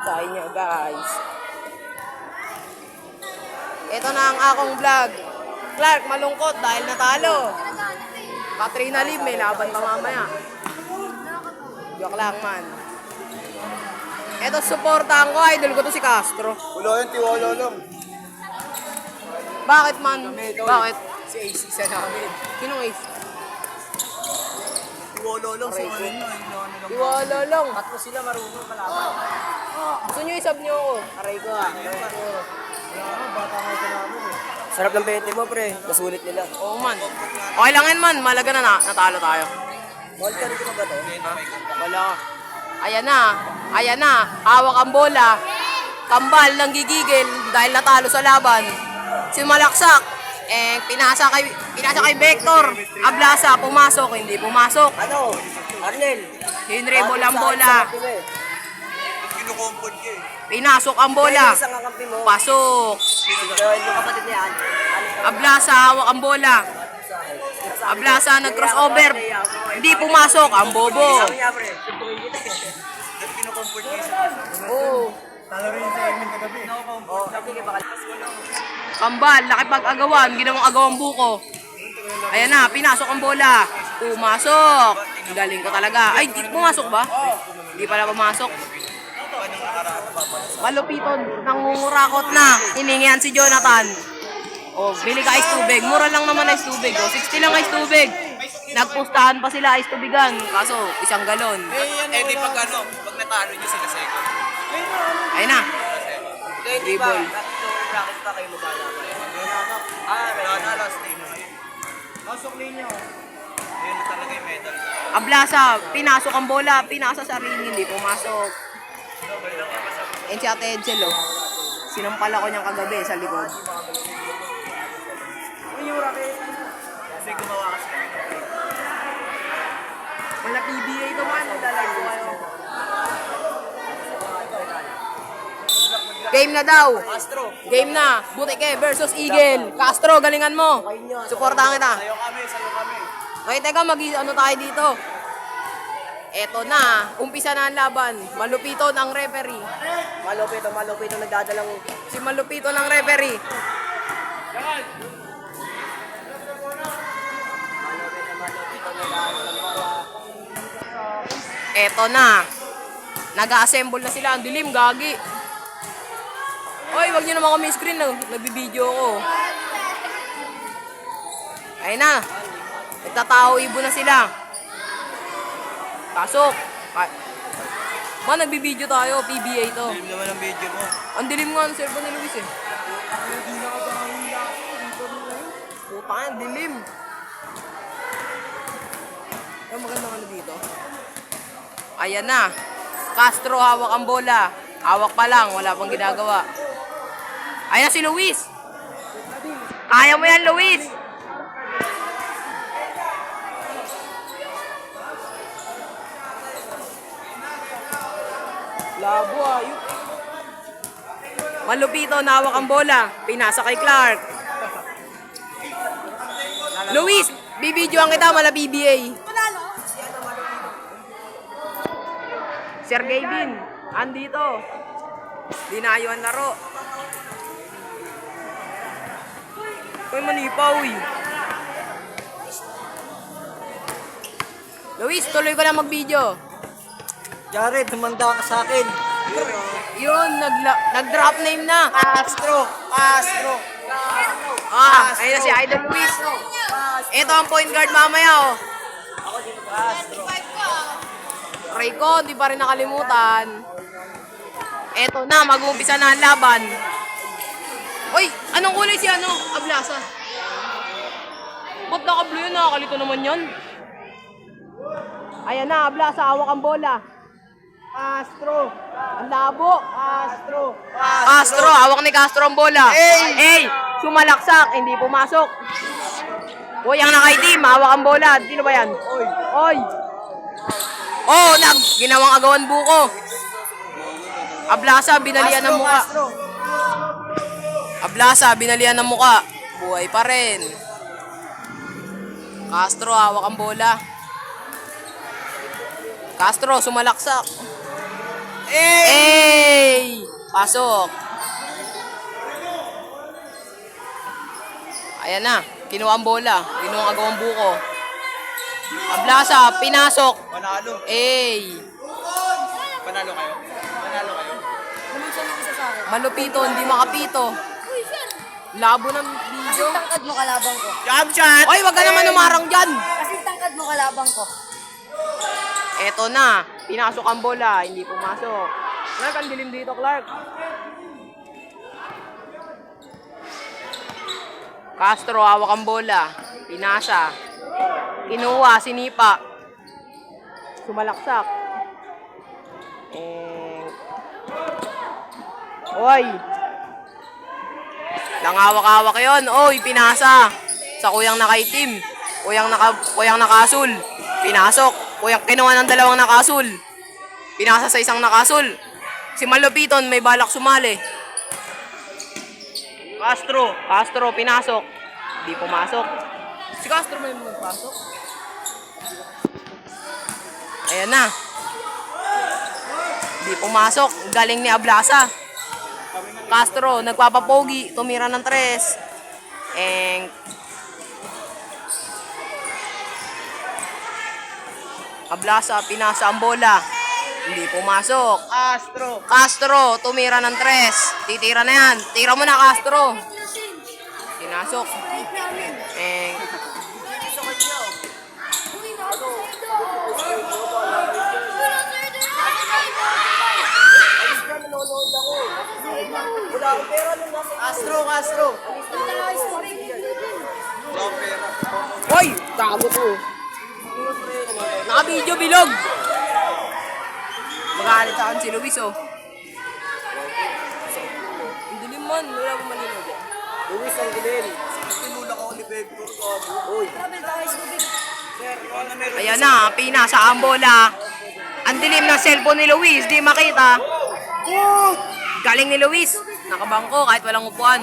Sa inyo guys. Ito na ang akong vlog. Clark, malungkot dahil natalo. Katrina Lim, may laban pa mamaya. Joke lang man. Ito, supportahan ko. Idol ko to si Castro. Wala yun, tiwala lang. Bakit man? Bakit? Si AC sa namin. Sinong ace? Tiwala lang sa mga yun. Iwala lang. Tatlo sila marunong kalaban. Gusto nyo isab nyo ako? Aray ko ah. Bata nga sa namin eh. Sarap ng 20 mo pre, nasulit nila. Oo man. Okay lang yan man. Malaga na natalo tayo. Mahal ka rin ko ba ito? Wala. Ayan na. Ayan na. Hawak ang bola. Kambal ng gigigil dahil natalo sa laban. Si Malaksak. Pinasa kay Vector. Ablasa, pumasok. Hindi pumasok. Ano? Arnel? Henry, bolang bola. Kinukompod ka eh. Pinasok ang bola. Isang kakampi mo. Pasok. Yung kapatid niya. Ablasa, hawak ang bola. Ablasa, nag-crossover. Hindi pumasok. Ang bobo. Niya pre. Kinukompod ka isa. Oo. Talo rin sa Emin kagabi. Oo, sige baka. Kambal, nakipag-agawan. Ginawang agawang buko. Ayan na, pinasok ang bola. Pumasok. Galing ko talaga. Ay, di pumasok ba? Hindi pala pumasok. Malupiton, nangungurakot na. Hiningihan si Jonathan. Oh, bili ka ice tubig. Mura lang naman ice tubig. Oh, 60 lang ice tubig. Nagpustahan pa sila ice tubigan. Kaso, isang galon. Di pag natalo nyo sila second. Ayun na. Di ba? Bracket pa kayo mabala. May last name mo ngayon. Pasok ninyo. Yun na talaga yung medal. Ablasa, pinasok ang bola. Pinasa sa ring, hindi pumasok. Yan si Ate Edsel, oh. Sinampal ako niyang kagabi sa likod. Yung racket. Kasi gumawa kasi kami. Wala PBA ito man. Dalay ko kayo. Game na daw. Castro. Game na. Butike versus Eagle. Castro, galingan mo. Suportahan kita. Sayo kami. Okay, teka, ano tayo dito? Eto na. Umpisa na ang laban. Malupiton ang referee. Malupito nagdadalang. Si Malupiton ang referee. Eto na. Nag-assemble na sila. Ang dilim, gagi. Oy, wag niyo naman kami screen. Nagbibideo ko. Ayun na. Nagtatao ibo na sila. Pasok. Ma, nagbibideo tayo. PBA to. Dilim naman ang video mo. Ang dilim nga ng servo ni Luis eh. Puta nga, dilim. Ang magandang ano dito. Ayan na. Castro hawak ang bola. Hawak pa lang, wala pang ginagawa. Ayan si Luis. Kaya mo yan, Luis. Labo ayok. Malupito, nawak ang bola. Pinasa kay Clark. Luis, bibidyoan kita, mala PBA. Sir Gavin, andito. Dinayo ang laro. Uy, manipaw eh. Luis, tuloy ko na mag-video. Jared, tumanda ka sa akin. Yun, nag-drop name na. Castro. Ayun na si Idol Luis. Ito ang point guard mamaya, oh. Rayco, di pa rin nakalimutan. Eto na, mag-uumpisa na ang laban. Uy, anong kulay si Ablasa? Ba't naka-blue yun? Nakakalito naman yun. Ayan na, Ablasa, hawak ang bola. Castro. Ang labo. Castro. Castro, hawak ni Castro ang bola. Hey! Sumalaksak, hindi pumasok. Uy, ang naka-team, hawak ang bola. Sino ba yan? Oy! Oh, ginawang agawan buko. Ablasa, binalian ng muka. Ablasa, binalian ng muka. Buhay pa rin. Castro, hawak ang bola. Castro, sumalaksak. Eh! Pasok. Ayan na. Kinuha ang bola. Kinuha ang agawang buko. Ablasa. Pinasok. Panalo. Ey. Panalo kayo. Panalo kayo. Malupito. Hindi makapito. Labo ng video. Tangkad mo kalabang ko. Jump shot! Oy, wag ka naman umarang dyan. Kasi tangkad mo kalabang ko. Eto na. Pinasok ang bola. Hindi pumasok. Clark, ang dilim dito, Clark. Castro, hawak ang bola. Pinasa. Kinuha, sinipa. Sumalaksak. Oy. Nangawak-hawak yon. Oy, pinasa. Sa kuyang nakaitim. Kuyang nakasul. Pinasok. Kuyang kinuha ng dalawang nakasul. Pinasa sa isang nakasul. Si Malupiton may balak sumali. Castro, pinasok. Di pumasok. Si Castro may magpasok. Ayan na. Di pumasok. Galing ni Ablasa. Castro, nagpapapogi. Tumira ng 3. Ablasa, pinasa ang bola. Hindi pumasok. Castro, tumira ng 3. Titira na yan. Tira mo na, Castro. Pinasok. Castro. Hoy! Gago to. Naka-video, bilog. Magalit ako si Luis, oh. Ang dilim man. Wala mo malinog. Luis ang dilim. Tinulak ako ni Vector. Uy. Ayan na, pinasa ang bola. Ang dilim ng cellphone ni Luis, di makita. Galing ni Luis. Nakabangko kahit walang upuan.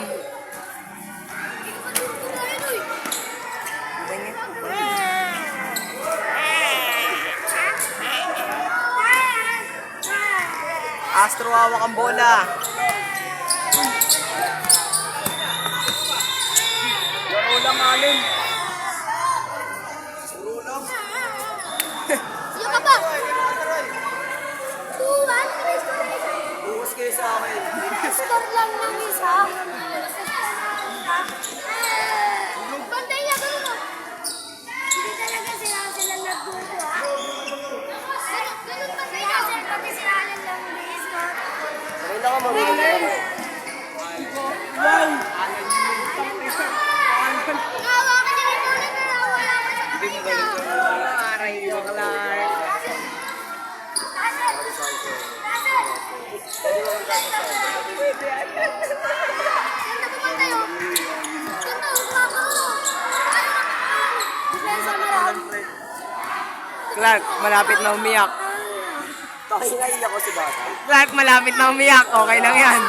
Castro, hawak ang bola. Laro lang alin. Sino ka ba? Tuwan, Bukas kayo sa akin. score lang ng isa. Bantay niya, gano'n mo. Hindi talaga sila nagbuto, ha? Ganun ba sila? Pati sila lang bilis, no? Kailan ka marunong. Hawakan niya yung bola, pero wala ka sa kapita. Aray, Clark. Clark, malapit na umiyak. Pakingayin ako si Bata. Clark, malapit na umiyak. Okay lang yan.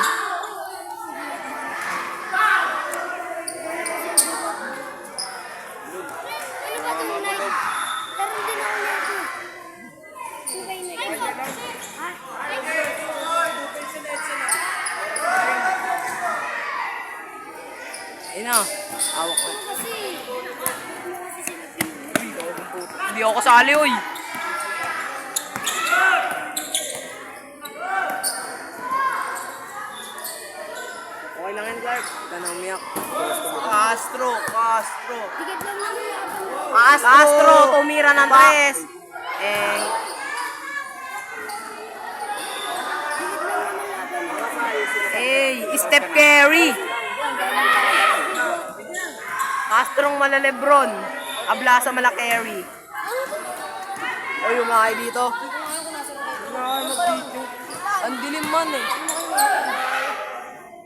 Ayun na. Hawak ko. Hindi ako kasali, oy. Okay lang yan, Clark. Huwag ka na umiyak. Castro. Castro, tumira ng 3. Steph Curry. Castrong mala Lebron. Ablasa mala Curry. Oy, umakay dito. Ang dilim man eh.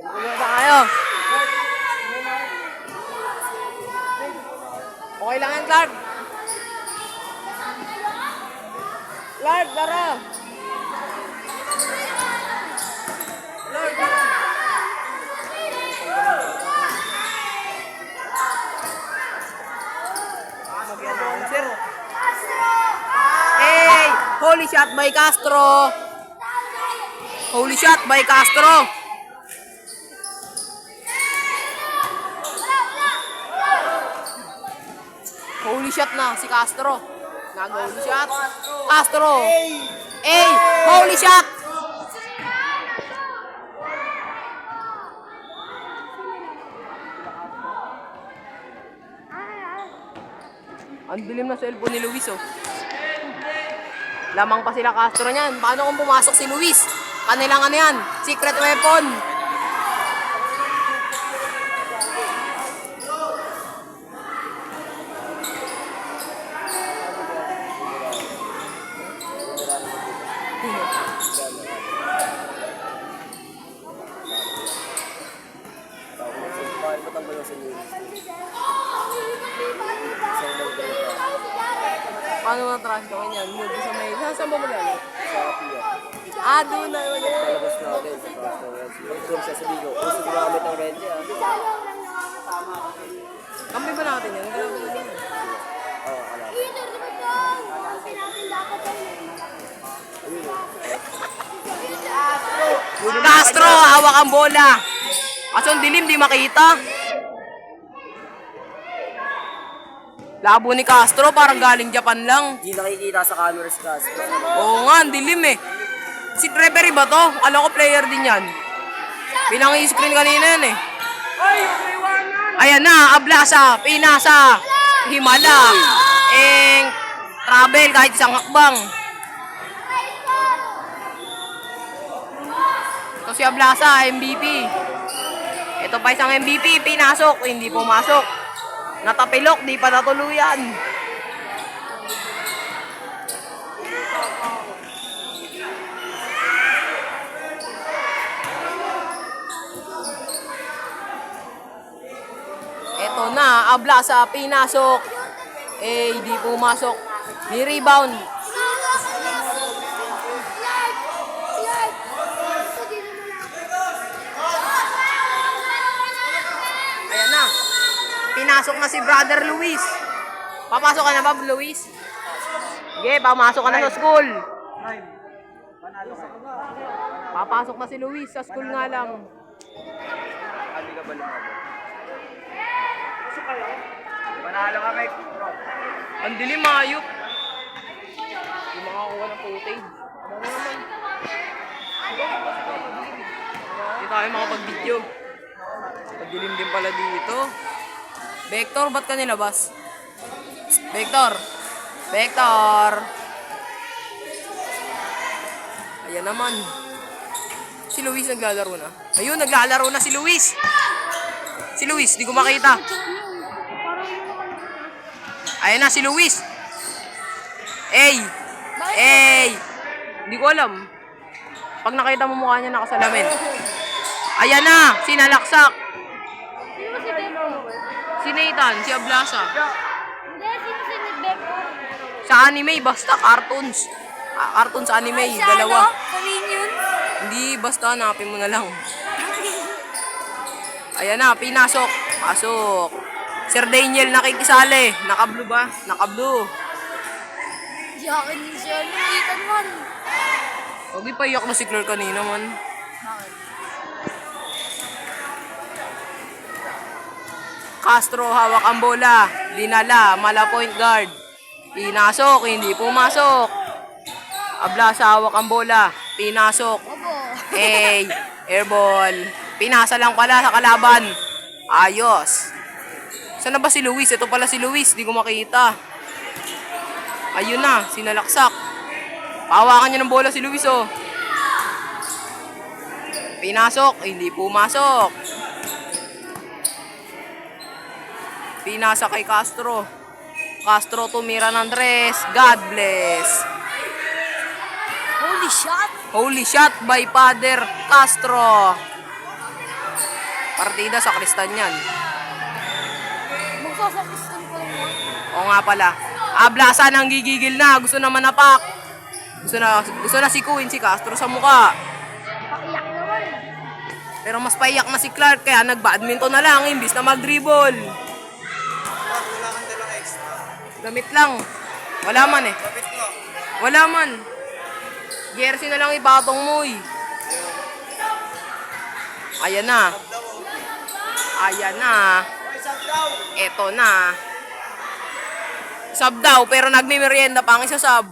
Pumunta kayo. Okay lang yan, Clark. Clark, tara. Clark, tara. Mag-announcer. Hey! Holy shot by Castro! Holy shot by Castro. Holy shot na si Castro. Nag-holy shot. Castro. Ay! Holy shot! Ang dilim na cellphone ni Luis, oh. Lamang pa sila Castro niyan. Paano kung pumasok si Luis? Kanilang ano yan? Secret weapon. Paano mga traffic ako niyan? Doon sa may... Saan ba magalit? Ah, doon na yun. Palabas natin sa Castro. Doon siya sa Bigo. Kung sa gumamit ng rente, ah. Kampi ba natin yan? Galaw ba natin yan? Oo, alam. Castro, hawak ang bola. Kaso ang dilim, di makita. Labo ni Castro, parang galing Japan lang. Hindi nakikita sa cameras, Castro. Oo nga, ang dilim eh. Si referee ba to? Alam ko player din yan. Pinang-i-screen kanina yan eh. Ayan na, Ablasa, Pinasa, Himala, Travel kahit isang hakbang. Ito si Ablasa, MVP. Ito pa isang MVP, pinasok, hindi pumasok. Natapilok, di pa natuluyan. Ito na, Ablasa, pinasok. Di pumasok. Ni-rebound. Ayan na. Pinasok na si Brother Luis. Papasok ka na ba, Luis? Sige, pamasok ka na sa school. Papasok na si Luis sa school nga lang. Kami ka ba lumabot? Panalo kami, bro. Ang dilim, ayop. Hindi makakuha ng footage. Ano naman? Hindi tayo makapag-video. Pagdilim din pala dito. Vector, ba't ka nilabas? Vector! Vector! Ayan naman. Si Luis naglalaro na. Ayun, naglalaro na si Luis! Si Luis, di ko makita. Ayan na, si Luis! Ey! Ey! Di ko alam. Pag nakita mo mukha niya nakasalamin. Ayan na, sinalaksak. Si Nathan, si Ablasa. Hindi, sino si Beko? Sa anime, basta cartoons. Cartoons anime, dalawa. Sa Minions? Hindi, basta hanapin mo na lang. Ayan na, pinasok. Pasok. Sir Daniel nakikisali. Naka-blue ba? Naka-blue. Di akin din siya. Lumitan man. Huwag ipaiyak na si Claire kanina man. Bakit? Castro, hawak ang bola. Dinala, mala point guard. Pinasok, hindi pumasok. Ablasa, hawak ang bola. Pinasok. Opo. Airball. Pinasa lang pala sa kalaban. Ayos. Saan na ba si Luis? Ito pala si Luis, di ko makita. Ayun na, sinalaksak. Pahawakan niya ng bola si Luis, oh. Pinasok, hindi pumasok. Pinasa kay Castro. Castro tumira ng Andres. God bless. Holy shot. Holy shot by Father Castro. Partida sa Kristan yan. Magsasakistan ko lang yan. Oo nga pala. Ablasa nang gigigil na. Gusto na manapak. Gusto na si Queen, si Castro sa mukha. Pakiyak naman. Pero mas paiyak na si Clark kaya nag-badminton na lang imbis na mag-dribble. Wala kang dalang extra. Gamit lang. Wala man eh. Kapit mo. Wala man. Jersey na lang ipatong mo eh. Ayan na. Ayan na. Eto na. Sub daw, pero nagmimerienda pa ang isa sub.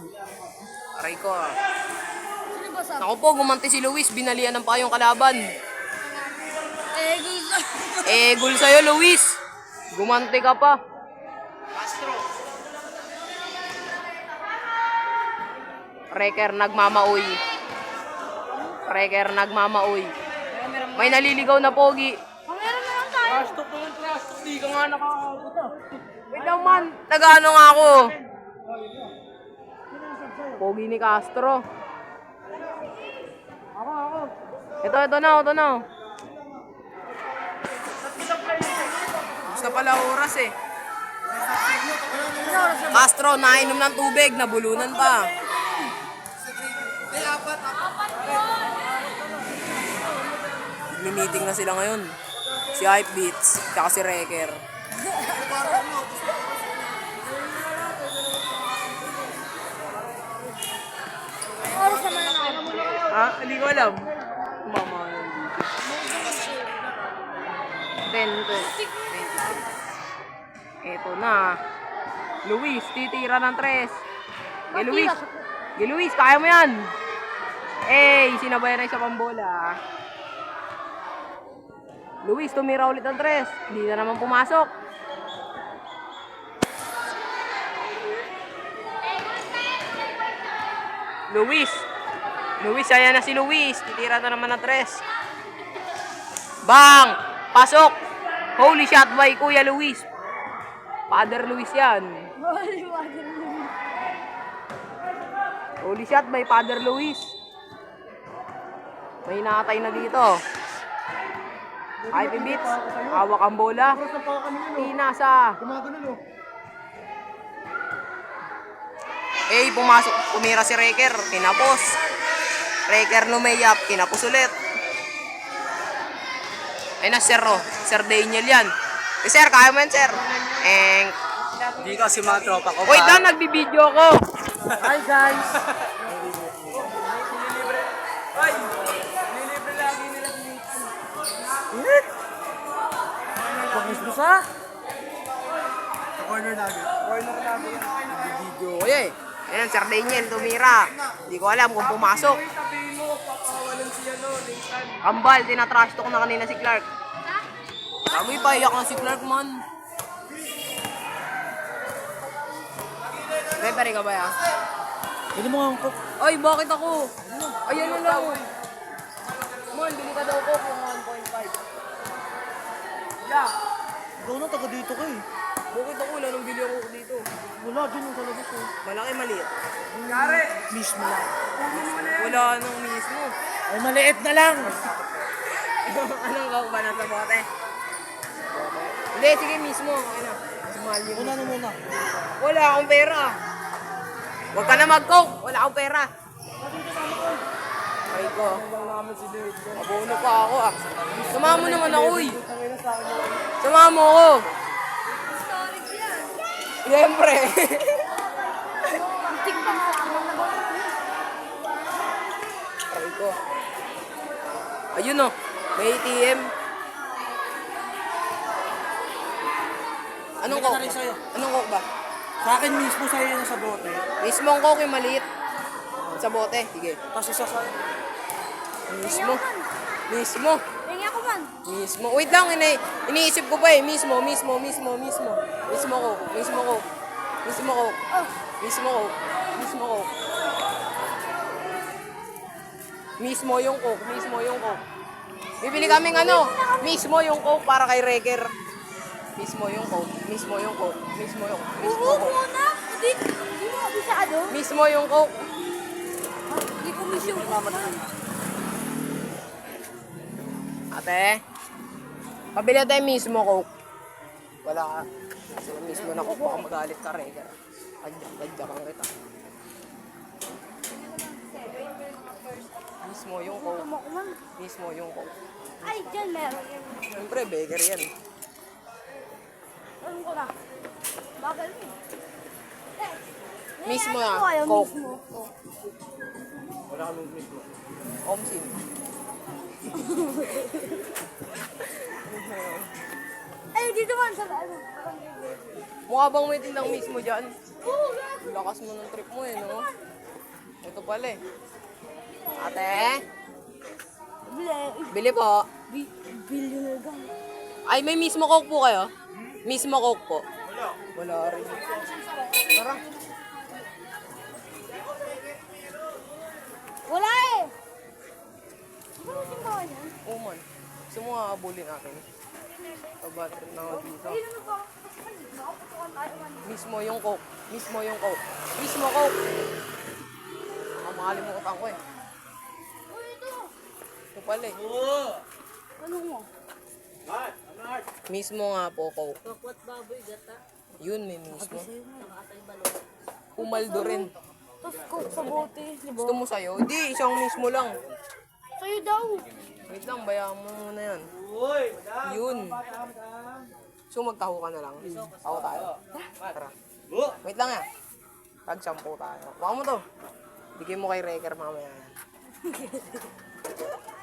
Aray ko. Sino ba sa? Ako po, gumanti si Luis. Binalian ng pa yung kalaban. Gusto. Gul sa'yo, Luis. Gumanti ka pa. Castro. Reker nagmamauy. Reker nagmamauy. May naliligaw na pogi. Meron na lang tayo. Trastok ko yung trastok. Di ka nga nakakaabot ah. Wait lang man. Taga-ano nga ako. Pogi ni Castro. Ito na. Gusto pala oras eh. Castro, nainom ng tubig, nabulunan pa. Meeting na sila ngayon. Si Hype Beats, tsaka si Reker. Oras naman na ako. Ha? Hindi ko alam. Mama yan dito. 10, 20. Eto na. Luis, titira ng 3. Luis, kaya mo yan. Sinabayan na siya pambola. Luis, tumira ulit ng 3. Hindi na naman pumasok. Luis, ayan na si Luis. Titira na naman ng 3. Bang! Pasok! Holy shot by Kuya Luis. Father Luis yan. Holy shot by Father Luis. May nakatay na dito. Hype Beats, hawak ang bola. Tinasa. Pumasok. Pumira si Reker. Kinapos. Reker lumayap. Kinapos ulit. Ay na, Sir, oh. Sir Daniel yan. Sir, kaya mo yan, Sir. Di kasi mga tropa ko. Wait lang, nagbibideo ko. Hi guys! Ay! Nilibre lagi nila dito. Pangis mo sa? Sa corner lagi. Corner lagi yan. Video ko eh. Ayan, Sir Daniel, tumira. Hindi ko alam kung pumasok. Sabihin mo, papawalan siya no, Nathan. Kambal, tinatrash talk na kanina si Clark. Sabi pa, iyak na si Clark, man. Referee ka ba ya? Pwede mo nga cook. Ay, bakit ako? Ayan na lang. Man, bili ka daw ko kung 1.5. Yeah. Ikaw na, taga dito ka eh. Bakit ako? Wala nang bili ako dito. Wala, dyan yung kalabas eh. Malaki, maliit. Nangyari? Mismo lang. Wala nang mismo. Ay, maliit na lang. Anong gawin ba nasa bote? Hindi, sige mismo. Okay na. Mas mahal yun. Una na muna. Wala akong pera. Huwag ka na mag-coke. Wala akong pera. Ay ko. Mabuno pa ako ah. Samahan mo naman ako eh. Samahan mo ako. Siyempre. Ay ko. Ayun o. May ATM. Anong coke? Anong coke ba? Sa akin mismo sa'yo na sa bote. Mismo ang coke yung maliit. Sa bote. Sige. Tapos isa sa... Mismo. Mismo. Tingnan ko man. Mismo. Wait lang, iniisip ko pa eh. Mismo coke. Mismo coke. Mismo coke. Mismo yung coke. Bibili kaming mismo yung coke para kay Reker. Mismo yung coke. Uhu muna. Hindi mo kabisado. Mismo yung coke. Hindi ko misyo. Ate, pabili tayo mismo coke. Wala ka. Sila mismo na coke. Baka magalit ka, Reker. Kadyak-kadyakan kita. Mismo yung coke. Mismo yung coke. Ay, dyan meron. Siyempre, baker yan. Alam ko na. Bakal mo. Mismo Ay, yan, ako ayaw Coke. mismo. Omsim. dito man sa ano. Mukha bang may tindang mismo dyan? Oo, gago. Lakas mo ng trip mo eh, no? Ito pala eh. Ate, Bile. bili po. Billionaire gang. Ay, may mismo coke po kayo? Mismo coke po. Wala rin. Tara. Wala eh. Ano ba simbahan yan? Oh man. Gusto mo nga abulin natin? Pabatid na ako dito. Ayun ano ba? Nakaputukan tayo man. Mismo yung coke. Mismo yung coke. Mismo coke. Makalimutan ko eh. Uy, ito. Ito pala eh. Ano mo? Mismo nga po coke. Yun may mismo. Umaldo rin. Tapos coke sa bote, di ba? Gusto mo sa'yo? Hindi, isang mismo lang. Sa'yo daw. Wait lang, bayaan mo muna yan. Yun. So magtaho ka na lang. Taho tayo. Tara. Wait lang yan. Tag-sampo tayo. Baka mo to. Bigay mo kay Reker mamaya yan.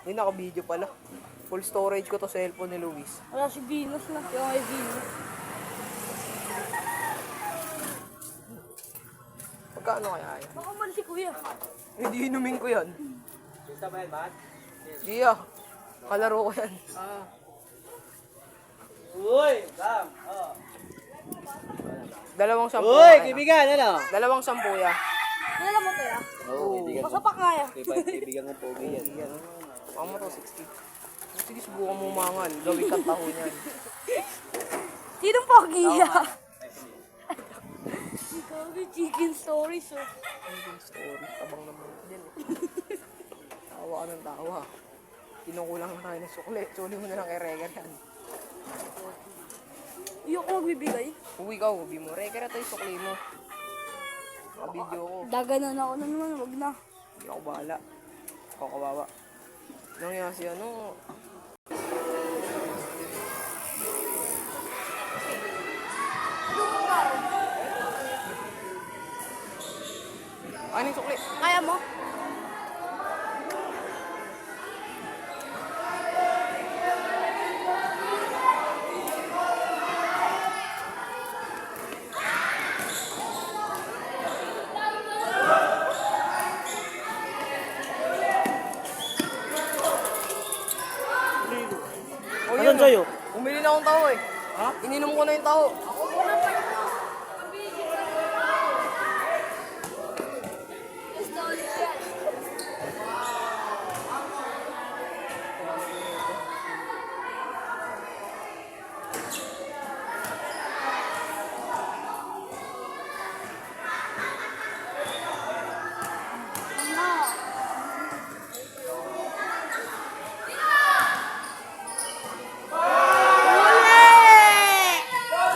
Hindi naka-video pala. Full storage ko to sa cellphone ni Luis. Wala si Venus na. Yung ay Venus. Pagkaano kaya yan? Baka man si Kuya. Hindi inumin ko yan. Isa ba yan, Matt? Hindi ah. Kalaro ko yan. Uy, Sam. Oh. Dalawang sampu. Uy, kaya. kaibigan, ano? Dalawang sampu ya. Kilala mo to ya? Oo, kaibigan ko. Masapak nga ya. Kaibigan ko pogi yan. Yan. Baka mo to 60. Sige, subukan mo umangal. Gawin kang taho niyan. Sinong pogi ya? Ikaw yung chicken stories oh. Story. Tabang naman din eh. Tawa ka ng tawa. Kinukulang na tayo ng sukli. Suli mo na lang kay Reker yan. Iyo ko magbibigay. Uwi ka, uwi mo. Reker ito yung sukli mo. Naka-video ko. Daganan ako na naman, wag na. Hindi ako bahala. Ako kawawa. Nangyari si ano. Ano yung sukli? Kaya mo? O Anong sa'yo? Umili na akong taho eh. Ha? Ininom ko na yung taho.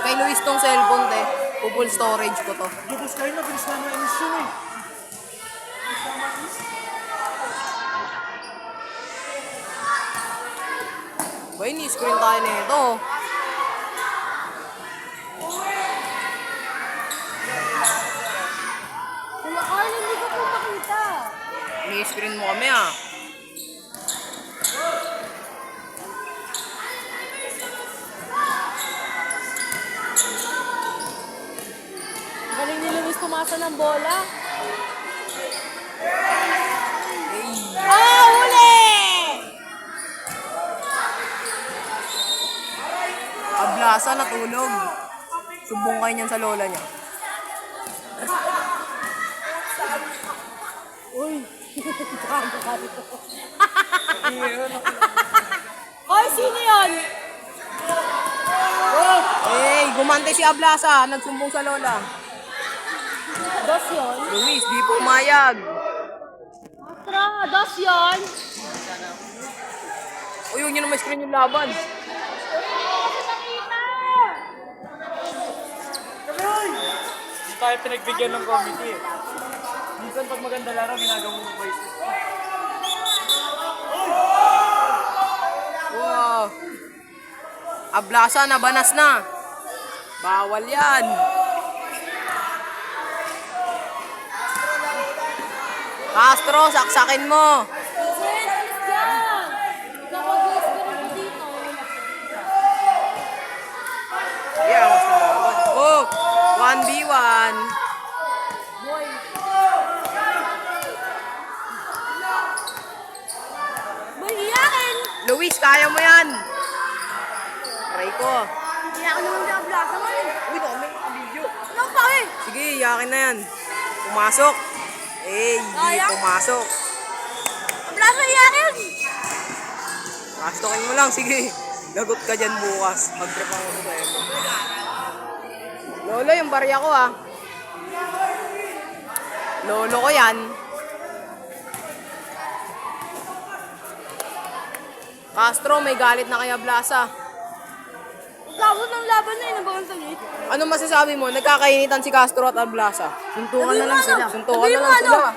Kay Luis tong cellphone te. Full storage ko to. Lubos kayo na, bilis na mainis yun eh. Ba, ini-screen tayo na ito. Wala Carl, hindi ko po makita. Ini-screen mo kami ah. Galing ni Luis pumasa ng bola. Ah, uli! Ablasa, natulog. Subong kayo niyan sa lola niya. Uy! Hoy, sino yun? Eh, gumante si Ablasa. Nagsumbong sa lola. Dos yun? Luis, di pumayag. Tra, dos yun? Uy, huwag niyo na ma-screen yung laban. Hindi tayo pinagbigyan ng committee. Minsan pag maganda laro, ginagawa mo boys. Wow. Ablasa, nabanas na. Bawal yan. Castro, saksakin mo. Sen, alis dyan! Kapag-guys ko rin po dito. Luis, kaya mo yan. Try ko. Hindi ako naman sa plaza mo eh. Uy, dami ang video. Anong pa eh? Sige, yakin na yan. Pumasok. Kaya? Pumasok. Plaza iyakin! Pastokin mo lang, sige. Lagot ka dyan bukas. Magtrepang mo sa iyo. Lolo, yung barya ko ah. Lolo ko yan. Castro, may galit na kaya Blasa. Tapos ng laban na yun, nabangan sa gate. Ano masasabi mo? Nagkakainitan si Castro at Ablasa. Suntukan na lang sila. Suntukan na lang sila.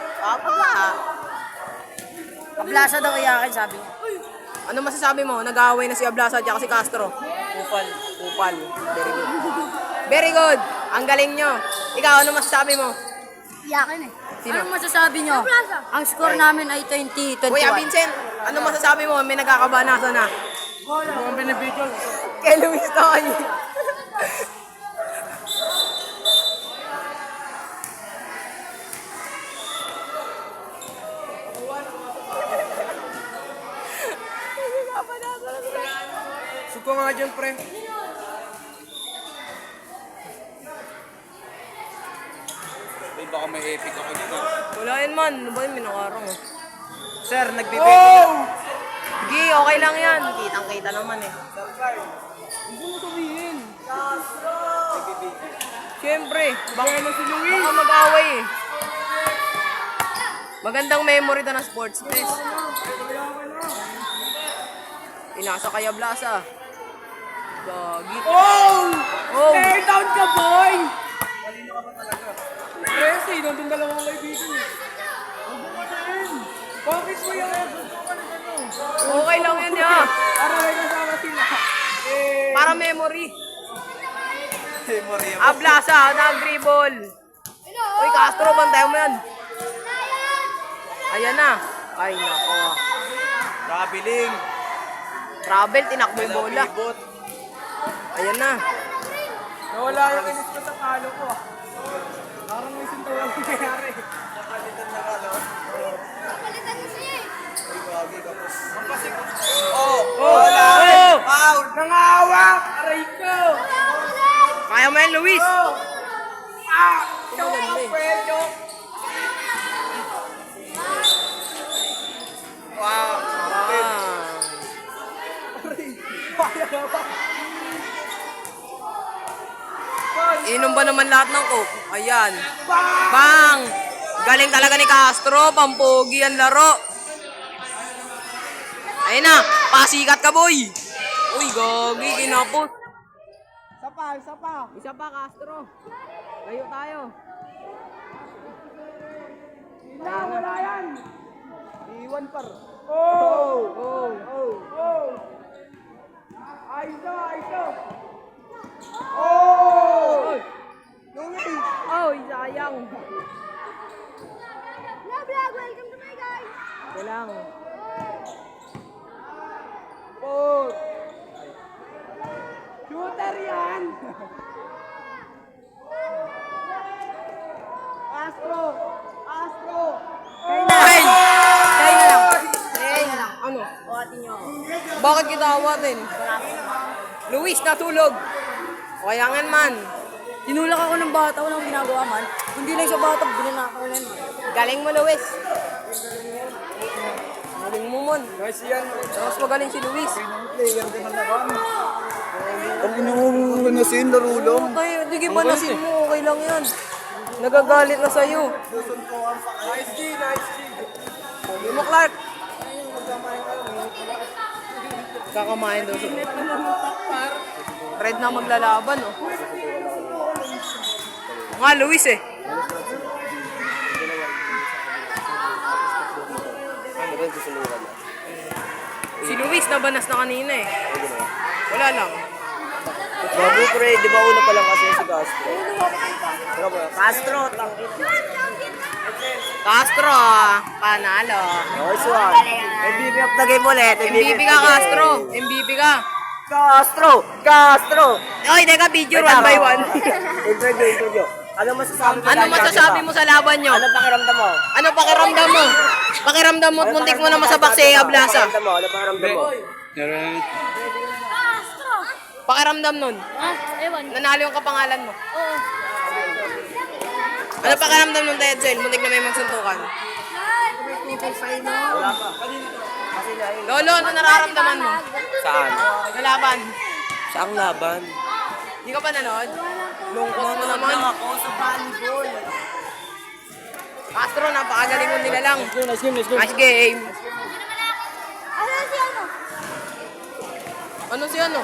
Plaza daw iyakin, sabi niya. Ano masasabi mo? Nag-aaway na si Ablasa at si Castro. Kupal. Kupal. Very good. Very good. Ang galing nyo. Ikaw, ano masasabi mo? Iyakin eh. Sino? Anong masasabi nyo? Ang score namin ay 20-21. Kuya Vincent, ano masasabi mo? May nagkakabanaso na. Kay Luis Toy. Suko nga dyan, pre. Ay, baka may epic ako dito. Wala yun man. Ano ba yun? Minakarang oh. Sir, nagbibigay. Gi, okay lang yan. Kitang-kita naman eh. Siyempre, baka mag-away eh. Magandang memory na ng sports fest. Inasa kay Ablasa. Gagi. Oh! Oh! Tear down ka, boy! Presi, nandun dalawang kaibigan eh. Bakit mo yung Okay lang yun ya. para may kasama sila? Para memory. Memory. Ablasa, nag-dribble. Uy, Castro, bantay mo yan. Ayan na. Ay, nako. Traveling. Travel, tinakbo yung bola. Bibot. Ayan na. Nawala yung inis ko sa talo ko. Parang may sintawalang nangyari. Napalitan na ka, no? Palitan mo siya eh. Ay, gagi ka po. Oh! Wala! Oh! Foul! Nangawak! Aray ko! Kaya mo yan, Luis. Ah! Choke ang pwede! Wow! Inom ba naman lahat ng coke? Ayan. Bang! Galing talaga ni Castro. Pampogi ang laro. Ayun na. Pasikat ka, boy. Uy, gagi. Kinapos. Isa pa! Isa pa, Castro. Layo tayo. Wala yan! Iwan par. Oh! Oh. Oh! Ayos na! Ayos na! Oh! Luis! Oh, sayang. Hello vlog, welcome to my guys. Ito lang. Oh! Shooter yan! Astro! Astro! Ay! Kaya na lang. Kaya na lang. Ano? Buhatin nyo. Bakit kita awatin? Luis, natulog. Kayangan man. Tinulak ako ng bata, walang ginagawa man. Hindi lang siya bata, binanakaw na yun. Galing mo, Luis. Galing mo, Mon. Nice yan! Mas magaling si Luis. Player din ang laban. Ang inuungan na sin, narulong. Okay, hindi panasin mo. Okay lang yan. Nagagalit na sa'yo. Nice G! Nice G! Hindi mo, Clark. Kakamain daw siya. Red na maglalaban, oh. Nga, Luis eh. Si Luis nabanas na kanina eh. Wala lang. Bago pre, di ba una pa lang kasi si Castro? Castro, tangin. Castro, ah. Panalo. Nice one. MVP of the game ulit. MVP ka, Castro. MVP ka. Castro! Castro! Oy, teka, video one by one. Interview. Ano masasabi Ano masasabi mo sa laban nyo? Ano pakiramdam mo? Ano pakiramdam mo? Pakiramdam mo at muntik mo na masabak si Ablasa. Ano pakiramdam mo? Pakiramdam nun. Ah, ewan. Nanalo yung kapangalan mo. Oo. Ano pakiramdam nung Tedsel? Muntik na may magsuntukan. Wala pa. Kasi na yun. Lolo, ano nararamdaman mo? Saan? Sa laban? Saang laban? Hindi ka pa nanood? Lungkot mo naman. ako sa volleyball. Castro, napakagaling mo nila lang. Nice game. Nice game. Ano si ano? Ano si ano?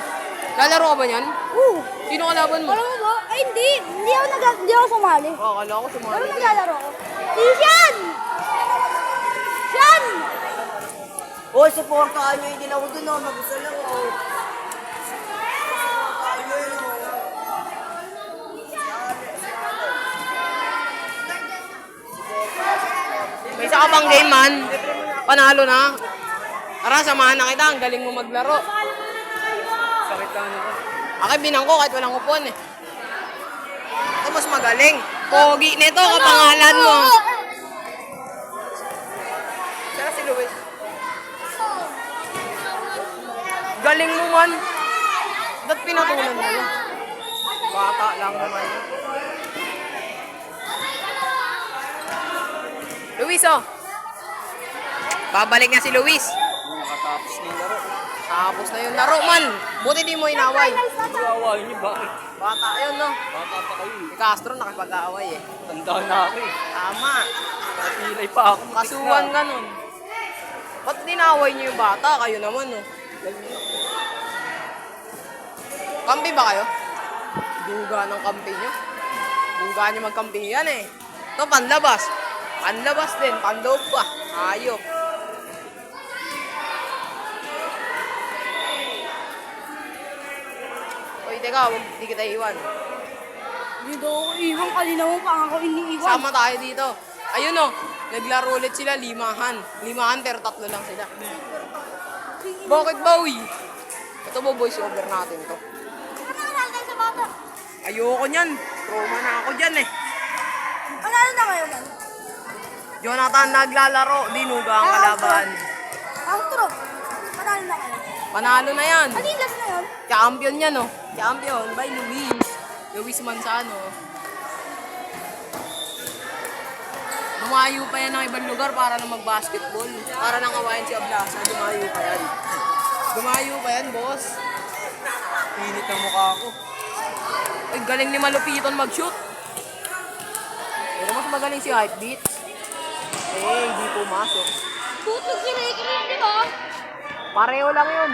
Lalaro ka ba niyan? Oo. Sino kalaban mo? Alam mo ba? Ay, hindi. Hindi ako sumali. Oh, akala ko Pero sumali. naglalaro ako. Si Sean! Sean! Hoy, supportaan nyo yung ginawa dun, oh. Magusto lang, oh. May isa ka pang game man. Panalo na. Tara, samahan na kita. Ang galing mo maglaro. Sakit lang ako. Akin binangko kahit walang upon eh. Ito mas magaling. Pogi nito, kapangalan mo. Sara si Luis. Galing mo man. Ba't pinatulan mo yun? Bata lang naman yun. Luis oh. Babalik na si Luis. Nakatapos na yung laro. Tapos na yung laro man. Buti di mo inaway. Awayin niyo, bakit? Bata yun no. Bata pa kayo, eh. Si Castro nakipag-aaway eh. Tanda na ako, eh. Tama. Pilay pa ako. Kasuhan ka nun. Ba't dinaway niyo yung bata? Kayo naman no. Kampi ba kayo? Duga ng kampi nyo. Duga nyo magkampi yan eh. Ito panlabas. Panlabas din. Panloob pa. Ayok. Uy, teka. Hindi kita iwan. Dito ako iwan, kanina mo pa ako iniiwan. Sama tayo dito. Ayun o. Naglaro ulit sila. Limahan. Limahan pero tatlo lang sila. Bakit ba uy? Ito ba voice over natin to? Ano tayo sa bata? Ayoko niyan. Trauma na ako dyan eh. Panalo na kayo man? Jonathan naglalaro. Dinuga ang kalaban. Outro. Panalo na kayo. Panalo na yan. Ano yung last na yun? Champion yan oh. Champion by Luis. Luis Manzano. Dumayo pa yan ng ibang lugar para na mag-basketball. Para nang awayan si Ablasa. Dumayo pa yan. Dumayo pa yan, boss. Init ang mukha ko. Ay, galing ni Malupiton mag-shoot. Pero mas magaling si Hypebeats. Eh, hindi pumasok. Tutog si Ricky, di ba? Pareho lang yun.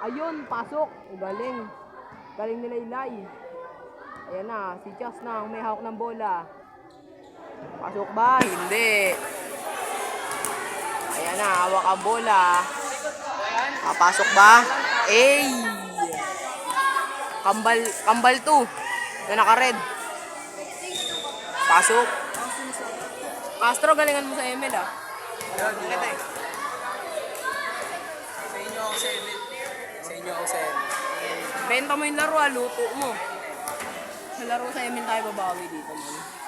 Ayun, pasok. Galing. Galing nila Ilay. Ayan na, si Chas na ang may hawak ng bola. Pasok ba? Hindi. Ayan na, hawak ang bola. Papasok ba? Eh! Kambal 2. Na naka-red. Pasok. Castro, galingan mo sa ML ah. Kita eh. Sa inyo ako 7. Sa inyo ako 7. Benta mo yung laro ah, luto mo. Sa laro sa ML tayo babawi dito man.